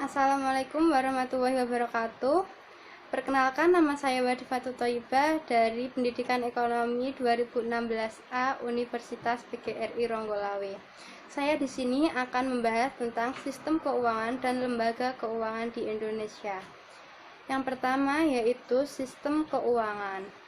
Assalamualaikum warahmatullahi wabarakatuh. Perkenalkan, nama saya Wadifatul Thoyibah dari Pendidikan Ekonomi 2016A Universitas PGRI Ronggolawe. Saya di sini akan membahas tentang sistem keuangan dan lembaga keuangan di Indonesia. Yang pertama yaitu sistem keuangan.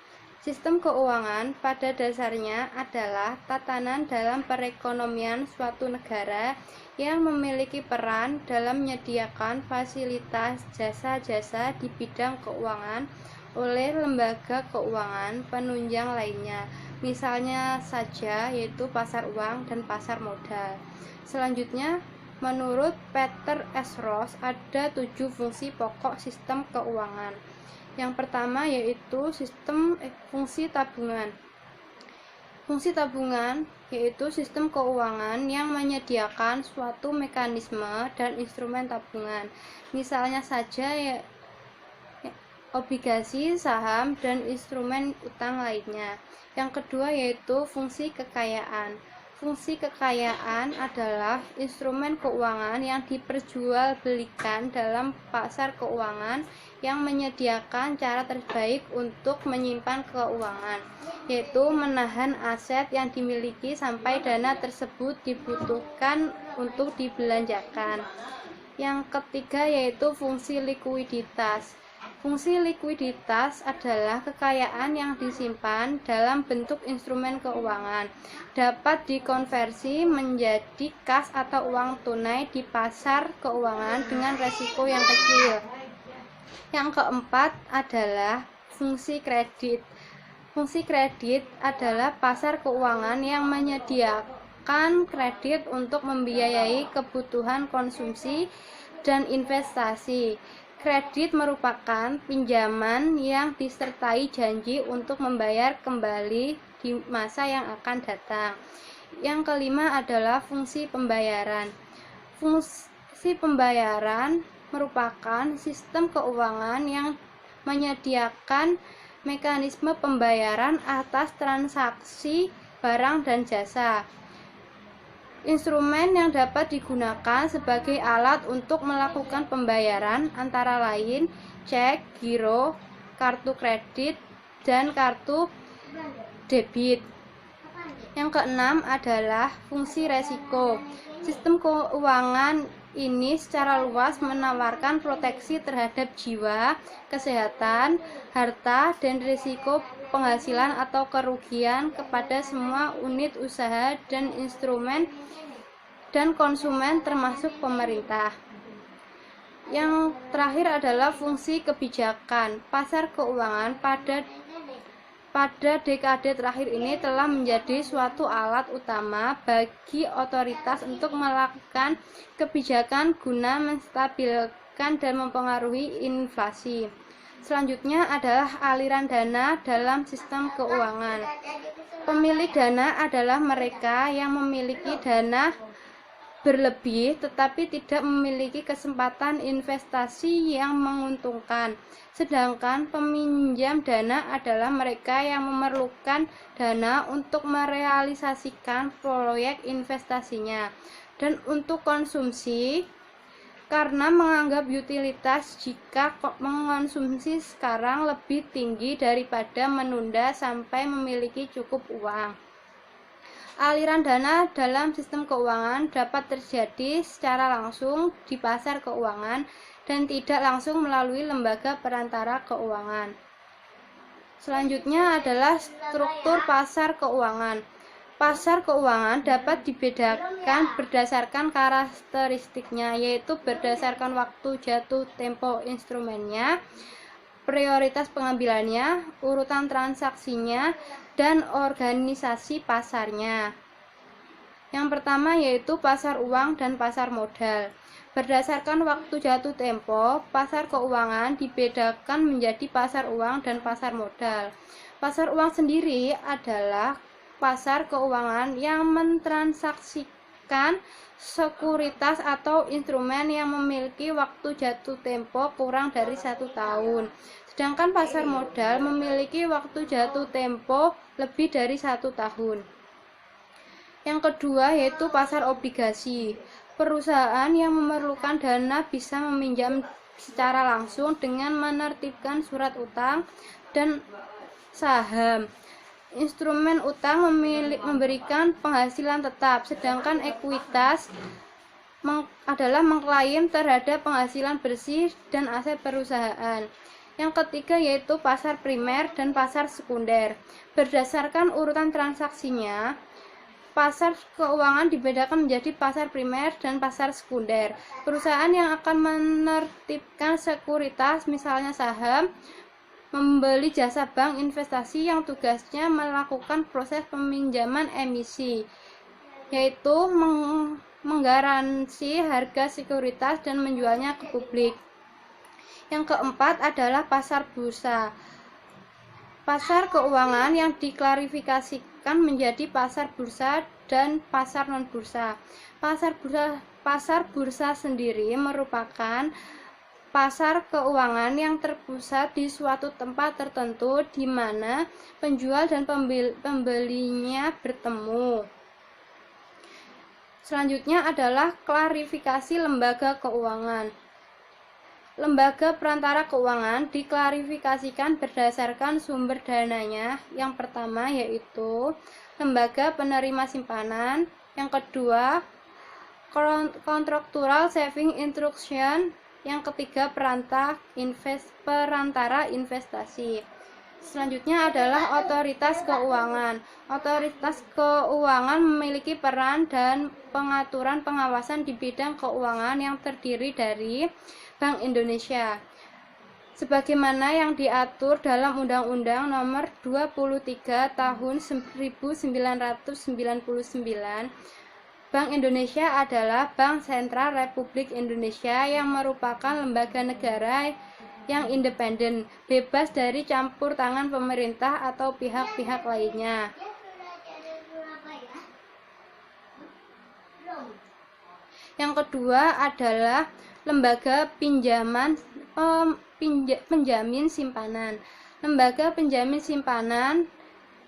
Sistem keuangan pada dasarnya adalah tatanan dalam perekonomian suatu negara yang memiliki peran dalam menyediakan fasilitas jasa-jasa di bidang keuangan oleh lembaga keuangan penunjang lainnya, misalnya saja yaitu pasar uang dan pasar modal. Selanjutnya, menurut Peter S. Ross ada 7 fungsi pokok sistem keuangan. Yang pertama yaitu fungsi tabungan. Fungsi tabungan yaitu sistem keuangan yang menyediakan suatu mekanisme dan instrumen tabungan. Misalnya saja obligasi, saham, dan instrumen utang lainnya. Yang kedua yaitu fungsi kekayaan. Fungsi kekayaan adalah instrumen keuangan yang diperjualbelikan dalam pasar keuangan yang menyediakan cara terbaik untuk menyimpan keuangan, yaitu menahan aset yang dimiliki sampai dana tersebut dibutuhkan untuk dibelanjakan. Yang ketiga yaitu fungsi likuiditas. Fungsi likuiditas adalah kekayaan yang disimpan dalam bentuk instrumen keuangan, dapat dikonversi menjadi kas atau uang tunai di pasar keuangan dengan resiko yang kecil. Yang keempat adalah fungsi kredit. Fungsi kredit adalah pasar keuangan yang menyediakan kredit untuk membiayai kebutuhan konsumsi dan investasi. Kredit merupakan pinjaman yang disertai janji untuk membayar kembali di masa yang akan datang. Yang kelima adalah fungsi pembayaran. Fungsi pembayaran merupakan sistem keuangan yang menyediakan mekanisme pembayaran atas transaksi barang dan jasa. Instrumen yang dapat digunakan sebagai alat untuk melakukan pembayaran antara lain cek, giro, kartu kredit, dan kartu debit. Yang keenam adalah fungsi resiko. Sistem keuangan ini secara luas menawarkan proteksi terhadap jiwa, kesehatan, harta, dan risiko penghasilan atau kerugian kepada semua unit usaha dan instrumen dan konsumen termasuk pemerintah. Yang terakhir adalah fungsi kebijakan. Pasar keuangan pada dekade terakhir ini telah menjadi suatu alat utama bagi otoritas untuk melakukan kebijakan guna menstabilkan dan mempengaruhi inflasi. Selanjutnya adalah aliran dana dalam sistem keuangan. Pemilik dana adalah mereka yang memiliki dana berlebih tetapi tidak memiliki kesempatan investasi yang menguntungkan. Sedangkan peminjam dana adalah mereka yang memerlukan dana untuk merealisasikan proyek investasinya dan untuk konsumsi karena menganggap utilitas jika mengonsumsi sekarang lebih tinggi daripada menunda sampai memiliki cukup uang. Aliran dana dalam sistem keuangan dapat terjadi secara langsung di pasar keuangan dan tidak langsung melalui lembaga perantara keuangan. Selanjutnya adalah struktur pasar keuangan. Pasar keuangan dapat dibedakan berdasarkan karakteristiknya, yaitu berdasarkan waktu jatuh tempo instrumennya, prioritas pengambilannya, urutan transaksinya, dan organisasi pasarnya. Yang pertama yaitu pasar uang dan pasar modal. Berdasarkan waktu jatuh tempo, pasar keuangan dibedakan menjadi pasar uang dan pasar modal. Pasar uang sendiri adalah pasar keuangan yang mentransaksikan sekuritas atau instrumen yang memiliki waktu jatuh tempo kurang dari 1 tahun. Sedangkan pasar modal memiliki waktu jatuh tempo lebih dari 1 tahun. Yang kedua yaitu pasar obligasi. Perusahaan yang memerlukan dana bisa meminjam secara langsung dengan menertibkan surat utang dan saham. Instrumen utang memberikan penghasilan tetap, sedangkan ekuitas adalah mengklaim terhadap penghasilan bersih dan aset perusahaan. Yang ketiga yaitu pasar primer dan pasar sekunder. Berdasarkan urutan transaksinya, pasar keuangan dibedakan menjadi pasar primer dan pasar sekunder. Perusahaan yang akan menertibkan sekuritas, misalnya saham, membeli jasa bank investasi yang tugasnya melakukan proses peminjaman emisi, yaitu menggaransi harga sekuritas dan menjualnya ke publik. Yang keempat adalah pasar bursa. Pasar keuangan yang diklarifikasikan menjadi pasar bursa dan pasar non bursa. Pasar bursa sendiri merupakan pasar keuangan yang terpusat di suatu tempat tertentu di mana penjual dan pembelinya bertemu. Selanjutnya adalah klarifikasi lembaga keuangan. Lembaga perantara keuangan diklarifikasikan berdasarkan sumber dananya. Yang pertama yaitu lembaga penerima simpanan, yang kedua kontraktual saving instruction, yang ketiga perantara investasi. Selanjutnya adalah otoritas keuangan. Otoritas keuangan memiliki peran dan pengaturan pengawasan di bidang keuangan yang terdiri dari Bank Indonesia, sebagaimana yang diatur dalam Undang-Undang Nomor 23 Tahun 1999. Bank Indonesia adalah Bank Sentral Republik Indonesia yang merupakan lembaga negara yang independen, bebas dari campur tangan pemerintah atau pihak-pihak lainnya. Yang kedua adalah lembaga penjamin simpanan. Lembaga penjamin simpanan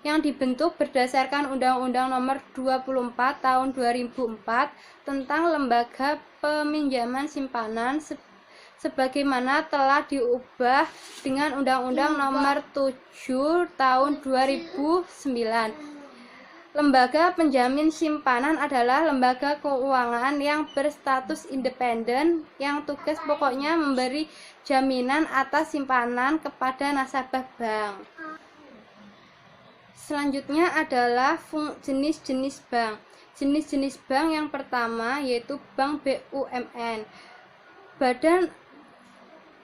yang dibentuk berdasarkan Undang-Undang Nomor 24 Tahun 2004 tentang lembaga peminjaman simpanan sebagaimana telah diubah dengan Undang-Undang Nomor 7 Tahun 2009. Lembaga penjamin simpanan adalah lembaga keuangan yang berstatus independen yang tugas pokoknya memberi jaminan atas simpanan kepada nasabah bank. Selanjutnya adalah jenis-jenis bank. Jenis-jenis bank yang pertama yaitu Bank BUMN.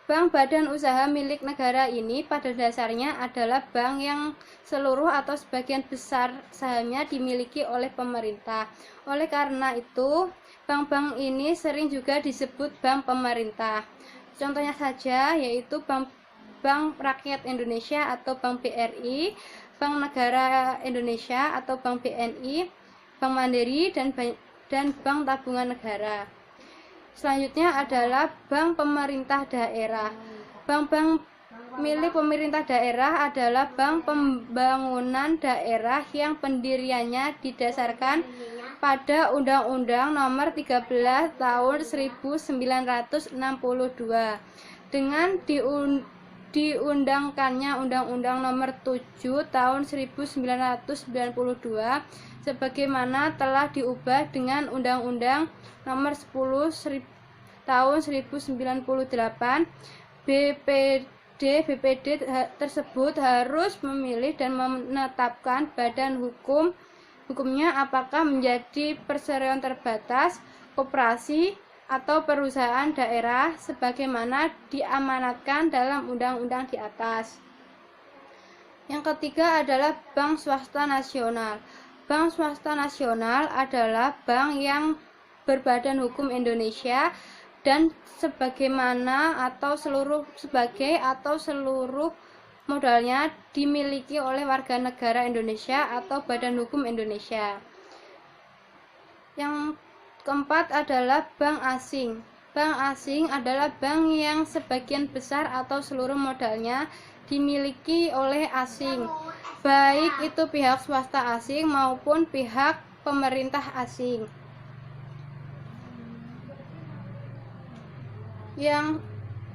Bank badan usaha milik negara ini pada dasarnya adalah bank yang seluruh atau sebagian besar sahamnya dimiliki oleh pemerintah. Oleh karena itu, bank-bank ini sering juga disebut bank pemerintah. Contohnya saja yaitu Bank Rakyat Indonesia atau Bank BRI, Bank Negara Indonesia atau Bank BNI, Bank Mandiri, dan Bank Tabungan Negara. Selanjutnya adalah bank pemerintah daerah. Bank-bank milik pemerintah daerah adalah bank pembangunan daerah yang pendiriannya didasarkan pada Undang-Undang Nomor 13 Tahun 1962 dengan diundangkannya Undang-Undang Nomor 7 Tahun 1992 sebagaimana telah diubah dengan Undang-Undang Nomor 10 Tahun 1998. BPD tersebut harus memilih dan menetapkan badan hukumnya apakah menjadi perseroan terbatas, koperasi, atau perusahaan daerah sebagaimana diamanatkan dalam undang-undang di atas. Yang ketiga adalah Bank Swasta Nasional. Bank Swasta Nasional adalah bank yang berbadan hukum Indonesia dan sebagai seluruh modalnya dimiliki oleh warga negara Indonesia atau badan hukum Indonesia. Yang keempat adalah bank asing. Bank asing adalah bank yang sebagian besar atau seluruh modalnya dimiliki oleh asing, baik itu pihak swasta asing maupun pihak pemerintah asing. Yang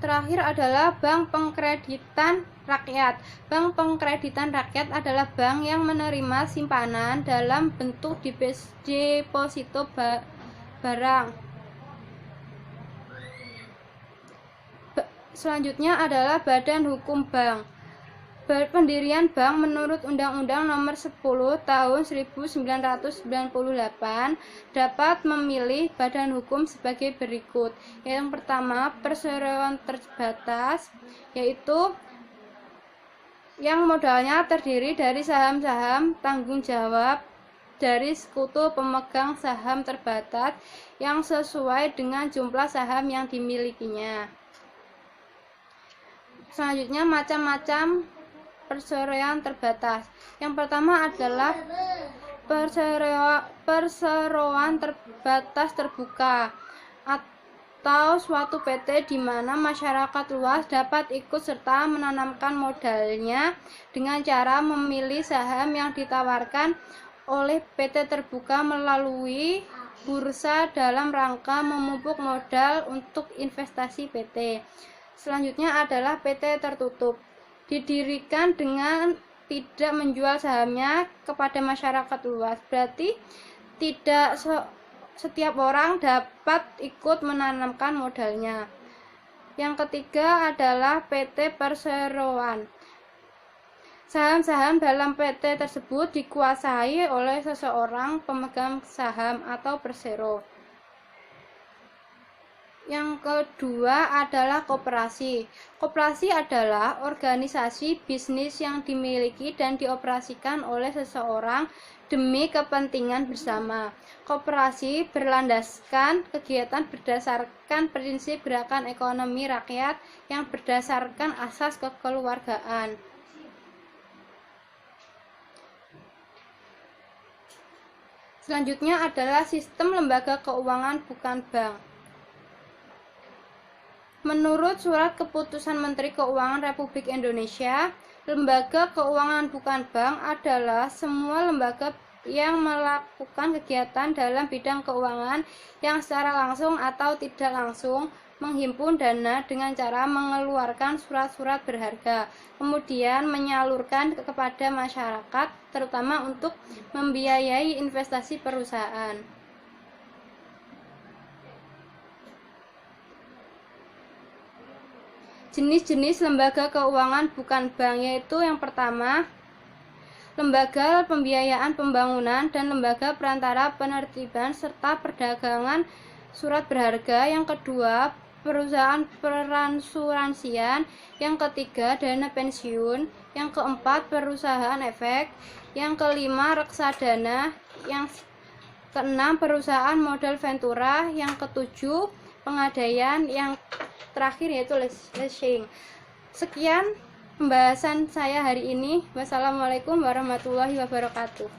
terakhir adalah bank pengkreditan rakyat. Bank pengkreditan rakyat adalah bank yang menerima simpanan dalam bentuk deposito barang. Selanjutnya adalah Badan Hukum Bank. Pendirian bank menurut Undang-Undang Nomor 10 Tahun 1998 dapat memilih badan hukum sebagai berikut. Yang pertama, perseroan terbatas, yaitu yang modalnya terdiri dari saham-saham tanggung jawab dari sekutu pemegang saham terbatas yang sesuai dengan jumlah saham yang dimilikinya. Selanjutnya, macam-macam perseroan terbatas. Yang pertama adalah perseroan terbatas terbuka atau suatu PT di mana masyarakat luas dapat ikut serta menanamkan modalnya dengan cara memilih saham yang ditawarkan oleh PT terbuka melalui bursa dalam rangka memupuk modal untuk investasi PT. Selanjutnya adalah PT tertutup. Didirikan dengan tidak menjual sahamnya kepada masyarakat luas, berarti tidak setiap orang dapat ikut menanamkan modalnya. Yang ketiga adalah PT perseroan. Saham-saham dalam PT tersebut dikuasai oleh seseorang pemegang saham atau persero. Yang kedua adalah koperasi. Koperasi adalah organisasi bisnis yang dimiliki dan dioperasikan oleh seseorang demi kepentingan bersama. Koperasi berlandaskan kegiatan berdasarkan prinsip gerakan ekonomi rakyat yang berdasarkan asas kekeluargaan. Selanjutnya adalah sistem lembaga keuangan bukan bank. Menurut Surat Keputusan Menteri Keuangan Republik Indonesia, lembaga keuangan bukan bank adalah semua lembaga yang melakukan kegiatan dalam bidang keuangan yang secara langsung atau tidak langsung menghimpun dana dengan cara mengeluarkan surat-surat berharga, kemudian menyalurkan kepada masyarakat, terutama untuk membiayai investasi perusahaan. Jenis-jenis lembaga keuangan bukan bank yaitu yang pertama, lembaga pembiayaan pembangunan dan lembaga perantara penertiban serta perdagangan surat berharga. Yang kedua, perusahaan peransuransian. Yang ketiga, dana pensiun. Yang keempat, perusahaan efek. Yang kelima, reksadana. Yang keenam, perusahaan modal ventura. Yang ketujuh, pengadaian. Yang terakhir yaitu leasing. Sekian pembahasan saya hari ini. Wassalamualaikum warahmatullahi wabarakatuh.